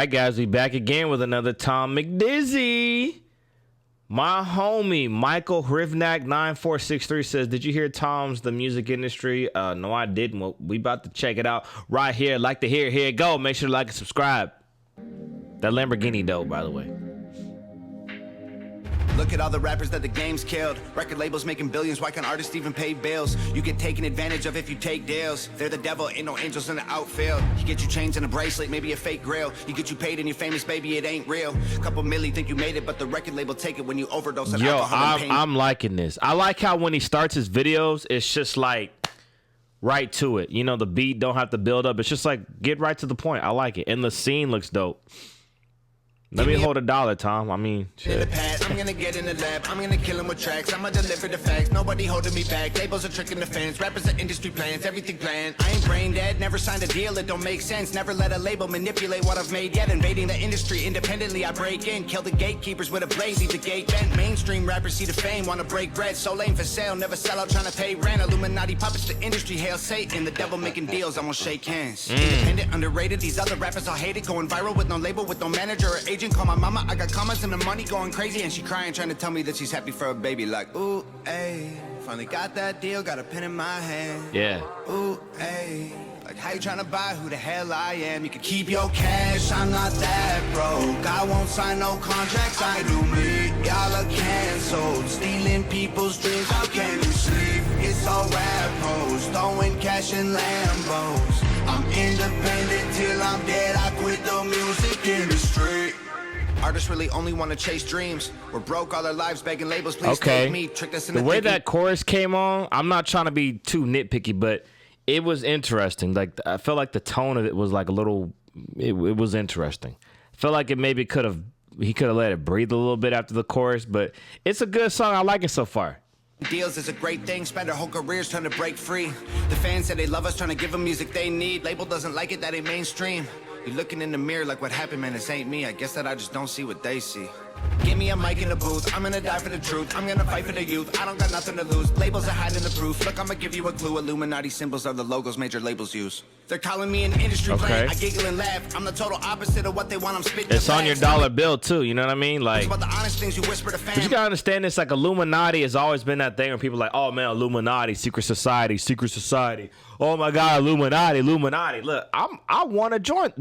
right, guys, we back again with another Tom McDizzy. My homie Michael Hrivnak 9463 says, "Did you hear Tom's The Music Industry?" No, I didn't. Well, we about to check it out right here. Like to hear it. Here it go. Make sure to like and subscribe. That Lamborghini dope, by the way. Look at all the rappers that the game's killed. Record labels making billions, why can't artists even pay bills? You get taken advantage of if you take deals. They're the devil, ain't no angels in the outfield. You get you chains and a bracelet, maybe a fake grill. You get you paid and you're famous, baby, it ain't real. Couple milli think you made it, but the record label take it when you overdose on alcohol and pain. I'm liking this. I like how when he starts his videos, it's just like right to it. You know, the beat don't have to build up. It's just like get right to the point. I like it. And the scene looks dope. Let me hold $1, Tom. I mean, shit. In the past, I'm gonna get in the lab. I'm gonna kill him with tracks. I'ma deliver the facts. Nobody holding me back. Labels are tricking the fans. Rappers are industry plans. Everything planned. I ain't brain dead. Never signed a deal. It don't make sense. Never let a label manipulate what I've made yet. Invading the industry independently. I break in. Kill the gatekeepers with a blade. Leave the gate bent. Mainstream rappers see the fame. Wanna break bread. So lame for sale. Never sell out trying to pay rent. Illuminati puppets. The industry hail Satan. The devil making deals. I'm gonna shake hands. Independent, underrated. These other rappers all hate it. Going viral with no label, with no manager or agent. Call my mama. I got comments and the money going crazy, and she crying, trying to tell me that she's happy for a baby. Like, ooh, ayy, finally got that deal, got a pen in my hand. Yeah. Ooh, ayy, like how you trying to buy who the hell I am? You can keep your cash, I'm not that broke. I won't sign no contracts, I do me. Y'all are canceled, stealing people's dreams. How can you sleep? It's all rap hoes, throwing cash in Lambos. I'm independent till I'm dead. I quit the music industry. Artists really only want to chase dreams. We're broke all our lives begging labels, please take me. Tricked us into the way that chorus came on, I'm not trying to be too nitpicky, but it was interesting. Like I felt like the tone of it was like a little, it was interesting. I felt like it maybe he could have let it breathe a little bit after the chorus, but it's a good song. I like it so far. Deals is a great thing, spend our whole careers trying to break free. The fans say they love us, trying to give them music they need. Label doesn't like it, that ain't mainstream. You're looking in the mirror like what happened, man, this ain't me. I guess that I just don't see what they see. Give me a mic in the booth, I'm gonna die for the truth. I'm gonna fight for the youth, I don't got nothing to lose. Labels are hiding the proof, look, I'ma give you a clue. Illuminati symbols are the logos major labels use. They're calling me an industry plant, I giggle and laugh. I'm the total opposite of what they want, I'm spitting. It's on your dollar bill too, you know what I mean? Like, it's about the honest things you whisper to fans. But you gotta understand this, like Illuminati has always been that thing where people are like, oh man, Illuminati, secret society, secret society. Oh my God, Illuminati, Illuminati. Look, I want to join.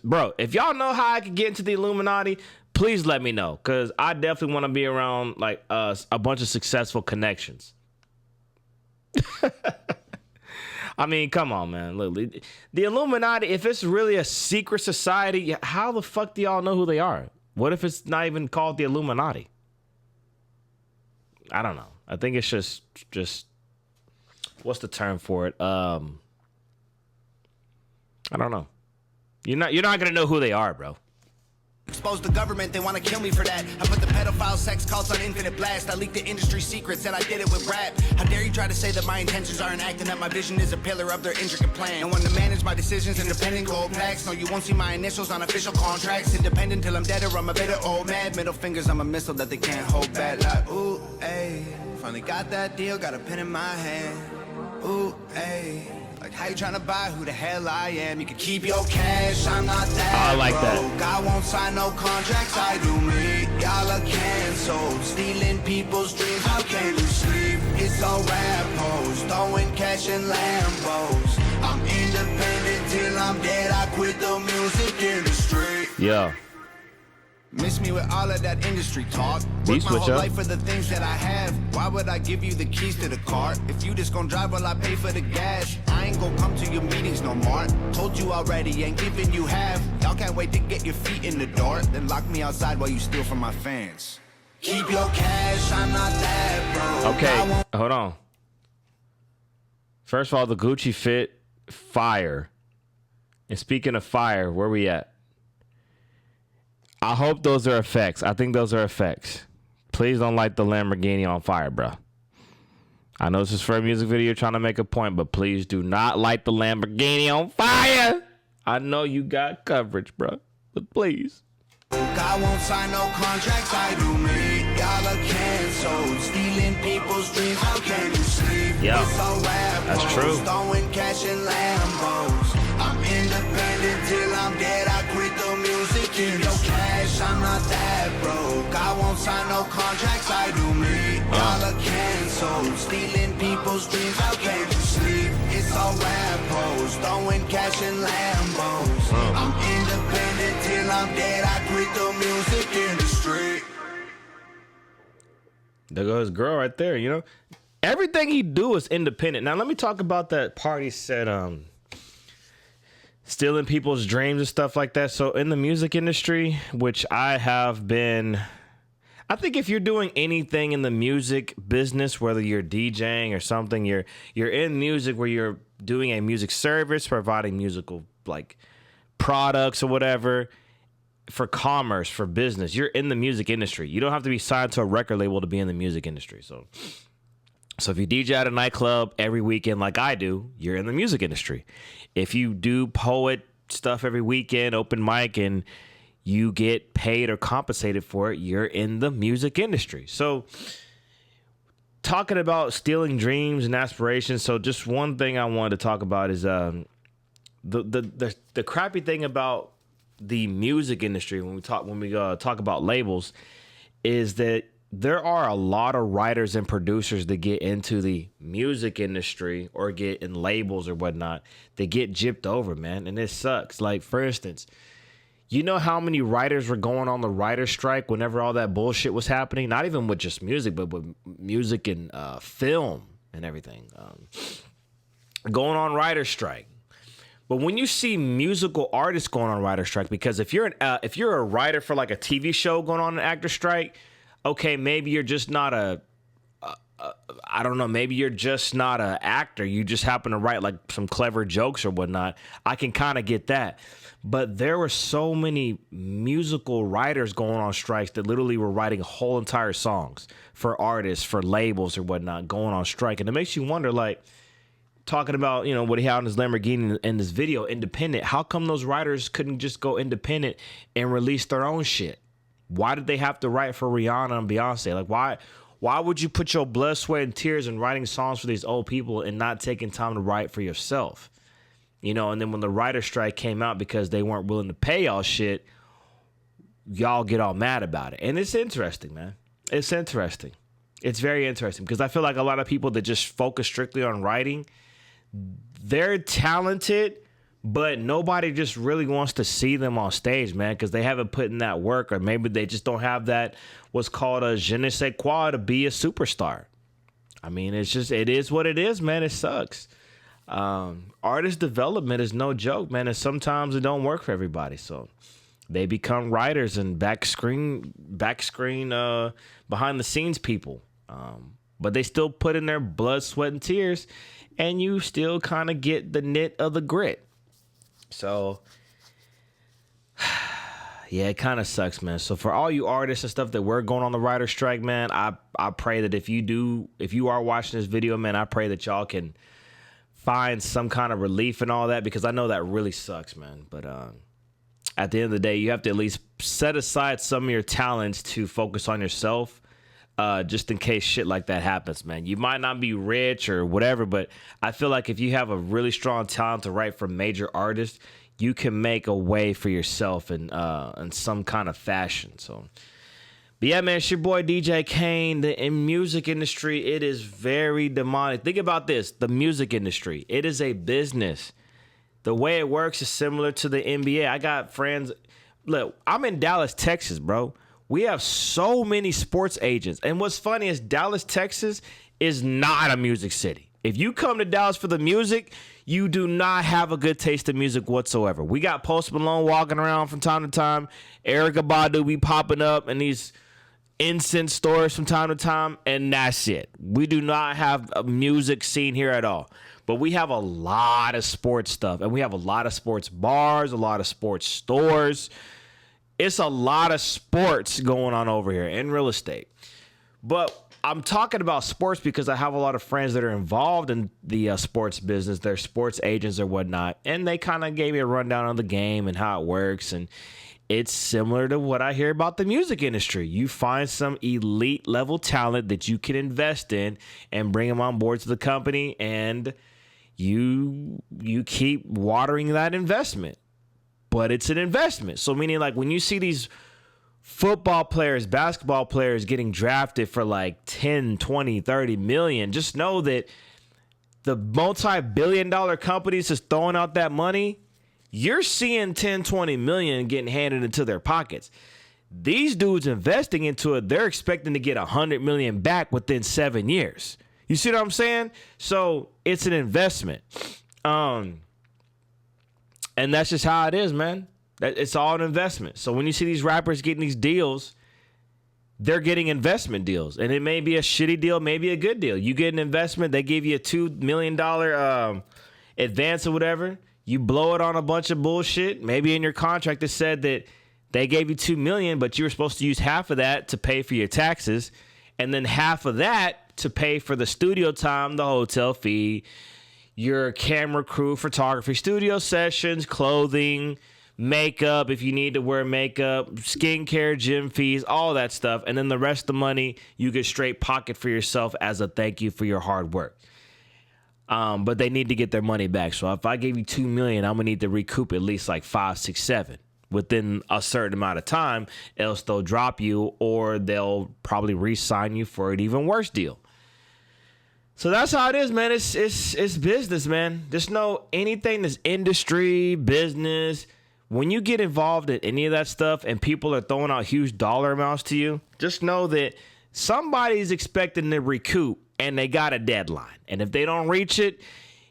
Bro, if y'all know how I can get into the Illuminati, please let me know, because I definitely want to be around like a bunch of successful connections. I mean, come on, man. Look, the Illuminati, if it's really a secret society, how the fuck do y'all know who they are? What if it's not even called the Illuminati? I don't know. I think it's just what's the term for it? I don't know. You're not gonna know who they are, bro. Expose the government, they want to kill me for that. I put the pedophile sex cults on infinite blast. I leaked the industry secrets and I did it with rap. How dare you try to say that my intentions aren't acting, that my vision is a pillar of their intricate plan. And when to manage my decisions, independent gold packs. No, you won't see my initials on official contracts. Independent till I'm dead or I'm a bitter old mad. Middle fingers, I'm a missile that they can't hold back. Like, ooh, ayy, finally got that deal, got a pen in my hand. Ooh, ayy. Like how you trying to buy who the hell I am? You can keep your cash, I'm not that I like broke. that. I won't sign no contracts, I do me. Y'all are canceled, stealing people's dreams. How can you sleep? It's all rap hoes, throwing cash in Lambos. I'm independent till I'm dead. I quit the music industry. Yeah. Miss me with all of that industry talk. Work my whole life for the things that I have. Why would I give you the keys to the car if you just gon' drive while I pay for the gas? I ain't gon' come to your meetings no more. Told you already, ain't giving you half. Y'all can't wait to get your feet in the door, then lock me outside while you steal from my fans. Keep your cash, I'm not that broke. Okay, hold on. First of all, the Gucci fit, fire. And speaking of fire, where we at? I hope those are effects. I think those are effects. Please don't light the Lamborghini on fire, bro. I know this is for a music video trying to make a point, but please do not light the Lamborghini on fire. I know you got coverage, bro, but please. I won't sign no contracts, I do me. Y'all are canceled, stealing people's dreams. How can you sleep? Yeah, it's all rap that's hoes, true. Throwing cash in Lambos. I'm independent till I'm dead. I quit the music sign no contracts, I do me. Dollar canceled, stealing people's dreams, how can't you sleep? It's all rap hoes, throwing cash in Lambos. I'm independent till I'm dead, I quit the music industry. There goes his girl right there, you know? Everything he do is independent. Now, let me talk about that part he said, stealing people's dreams and stuff like that. So in the music industry, which I have been, I think if you're doing anything in the music business, whether you're DJing or something, you're in music where you're doing a music service, providing musical like products or whatever for commerce, for business, you're in the music industry. You don't have to be signed to a record label to be in the music industry. So if you DJ at a nightclub every weekend like I do, you're in the music industry. If you do poet stuff every weekend, open mic, and you get paid or compensated for it, you're in the music industry. So talking about stealing dreams and aspirations, so just one thing I wanted to talk about is the crappy thing about the music industry when we talk about labels is that there are a lot of writers and producers that get into the music industry or get in labels or whatnot. They get gypped over, man, and it sucks. Like, for instance, you know how many writers were going on the writer's strike whenever all that bullshit was happening? Not even with just music, but with music and film and everything. Going on writer's strike. But when you see musical artists going on writer's strike, because if you're a writer for like a TV show going on an actor strike, okay, maybe you're just not I don't know, maybe you're just not an actor. You just happen to write like some clever jokes or whatnot. I can kind of get that. But there were so many musical writers going on strikes that literally were writing whole entire songs for artists, for labels or whatnot, going on strike. And it makes you wonder, like, talking about, you know, what he had on his Lamborghini in this video, independent, how come those writers couldn't just go independent and release their own shit? Why did they have to write for Rihanna and Beyonce? Like, why would you put your blood, sweat, and tears in writing songs for these old people and not taking time to write for yourself? You know, and then when the writer's strike came out because they weren't willing to pay y'all shit, y'all get all mad about it. And it's interesting, man. It's interesting. It's very interesting because I feel like a lot of people that just focus strictly on writing, they're talented, but nobody just really wants to see them on stage, man, because they haven't put in that work, or maybe they just don't have that what's called a je ne sais quoi to be a superstar. I mean, it is what it is, man. It sucks. Artist development is no joke, man, and sometimes it don't work for everybody. So they become writers and back screen, behind the scenes people. But they still put in their blood, sweat, and tears, and you still kind of get the nit of the grit. So, yeah, it kind of sucks, man. So for all you artists and stuff that were going on the writer's strike, man, I pray that if you are watching this video, man, I pray that y'all can find some kind of relief and all that, because I know that really sucks, man. But at the end of the day, you have to at least set aside some of your talents to focus on yourself, just in case shit like that happens, man. You might not be rich or whatever, but I feel like if you have a really strong talent to write for major artists, you can make a way for yourself in some kind of fashion. So, but yeah, man, it's your boy DJ Kane. In music industry, it is very demonic. Think about this: the music industry, it is a business. The way it works is similar to the NBA. I got friends. Look, I'm in Dallas, Texas, bro. We have so many sports agents. And what's funny is Dallas, Texas is not a music city. If you come to Dallas for the music, you do not have a good taste in music whatsoever. We got Post Malone walking around from time to time. Erykah Badu be popping up in these incense stores from time to time, and that's it. We do not have a music scene here at all. But we have a lot of sports stuff, and we have a lot of sports bars, a lot of sports stores. It's a lot of sports going on over here in real estate. But I'm talking about sports because I have a lot of friends that are involved in the sports business. They're sports agents or whatnot. And they kind of gave me a rundown on the game and how it works. And it's similar to what I hear about the music industry. You find some elite level talent that you can invest in and bring them on board to the company. And you keep watering that investment. But it's an investment. So meaning, like, when you see these football players, basketball players getting drafted for like 10, 20, 30 million. Just know that the multi-billion-dollar companies just throwing out that money, you're seeing 10, 20 million getting handed into their pockets. These dudes investing into it, they're expecting to get 100 million back within 7 years. You see what I'm saying? So it's an investment. And that's just how it is, man. It's all an investment. So when you see these rappers getting these deals, they're getting investment deals. And it may be a shitty deal, maybe a good deal. You get an investment, they give you a $2 million advance or whatever. You blow it on a bunch of bullshit. Maybe in your contract it said that they gave you $2 million, but you were supposed to use half of that to pay for your taxes, and then half of that to pay for the studio time, the hotel fee, your camera crew, photography, studio sessions, clothing, makeup, if you need to wear makeup, skincare, gym fees, all that stuff. And then the rest of the money you get straight pocket for yourself as a thank you for your hard work. But they need to get their money back. So if I gave you $2 million, I'm gonna need to recoup at least like 5, 6, 7 within a certain amount of time, else they'll drop you or they'll probably re-sign you for an even worse deal. So that's how it is, man. It's business, man. Just know anything that's industry, business, when you get involved in any of that stuff and people are throwing out huge dollar amounts to you, just know that somebody's expecting to recoup and they got a deadline. And if they don't reach it,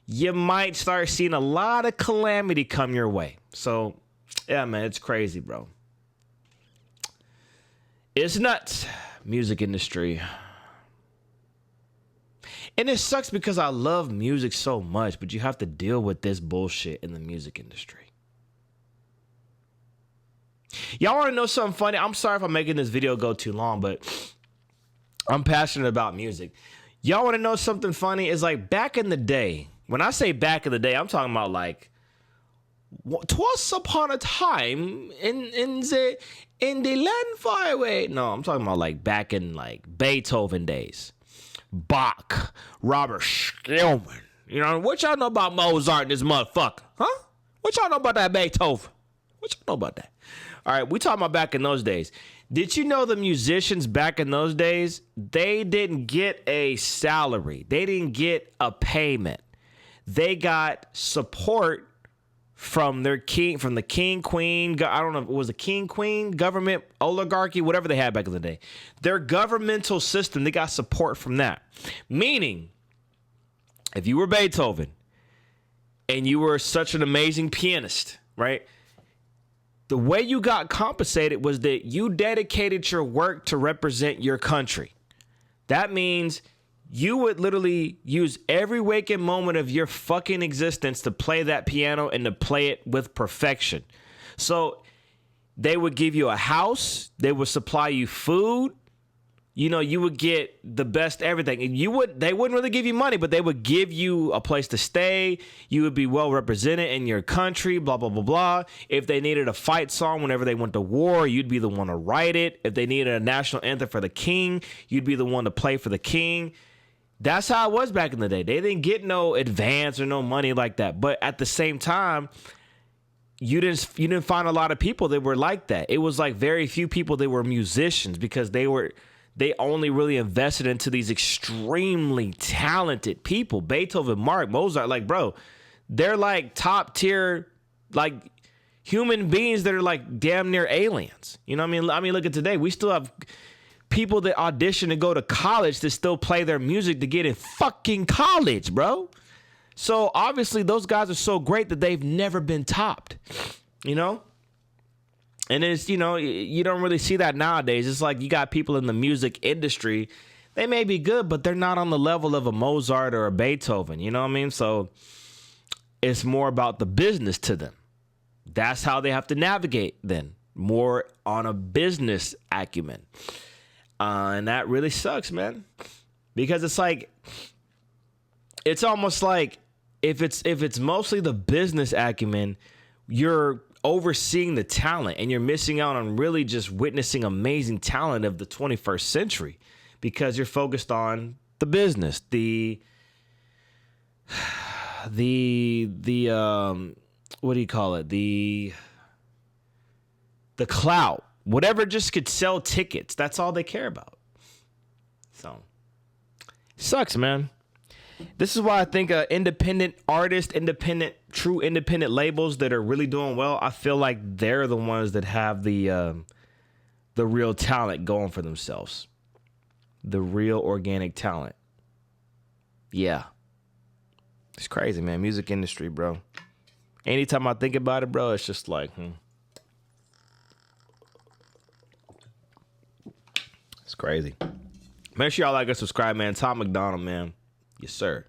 you might start seeing a lot of calamity come your way. So, yeah, man, it's crazy, bro. It's nuts, music industry. And it sucks because I love music so much, but you have to deal with this bullshit in the music industry. Y'all want to know something funny? I'm sorry if I'm making this video go too long, but I'm passionate about music. Y'all want to know something funny? It's like back in the day. When I say back in the day, I'm talking about like twas upon a time in the land far away. No, I'm talking about like back in like Beethoven days. Bach, Robert Schumann. You know, what y'all know about Mozart and this motherfucker? Huh? What y'all know about that Beethoven? What y'all know about that? All right, we talking about back in those days. Did you know the musicians back in those days, they didn't get a salary. They didn't get a payment. They got support from their king, from the king, queen, I don't know if it was the king, queen, government, oligarchy, whatever they had back in the day. Their governmental system, they got support from that. Meaning, if you were Beethoven and you were such an amazing pianist, right? The way you got compensated was that you dedicated your work to represent your country. That means you would literally use every waking moment of your fucking existence to play that piano and to play it with perfection. So they would give you a house. They would supply you food. You know, you would get the best everything. They wouldn't really give you money, but they would give you a place to stay. You would be well represented in your country, blah, blah, blah, blah. If they needed a fight song whenever they went to war, you'd be the one to write it. If they needed a national anthem for the king, you'd be the one to play for the king. That's how it was back in the day. They didn't get no advance or no money like that. But at the same time, you didn't find a lot of people that were like that. It was like very few people that were musicians because they only really invested into these extremely talented people. Beethoven, Mark, Mozart, like, bro, they're like top tier, like human beings that are like damn near aliens. You know what I mean? I mean, look at today. We still have people that audition to go to college to still play their music to get in fucking college, bro. So obviously those guys are so great that they've never been topped, you know? And it's, you know, you don't really see that nowadays. It's like you got people in the music industry. They may be good, but they're not on the level of a Mozart or a Beethoven. You know what I mean? So it's more about the business to them. That's how they have to navigate then. More on a business acumen. And that really sucks, man. Because it's like, it's almost like if it's mostly the business acumen, you're overseeing the talent and you're missing out on really just witnessing amazing talent of the 21st century because you're focused on the business, the what do you call it? The clout, Whatever just could sell tickets. That's all they care about. So, sucks, man. This is why I think independent artists, true independent labels that are really doing well, I feel like they're the ones that have the real talent going for themselves. The real organic talent. Yeah. It's crazy, man. Music industry, bro. Anytime I think about it, bro, it's just like, It's crazy. Make sure y'all like and subscribe, man. Tom MacDonald, man. Yes, sir.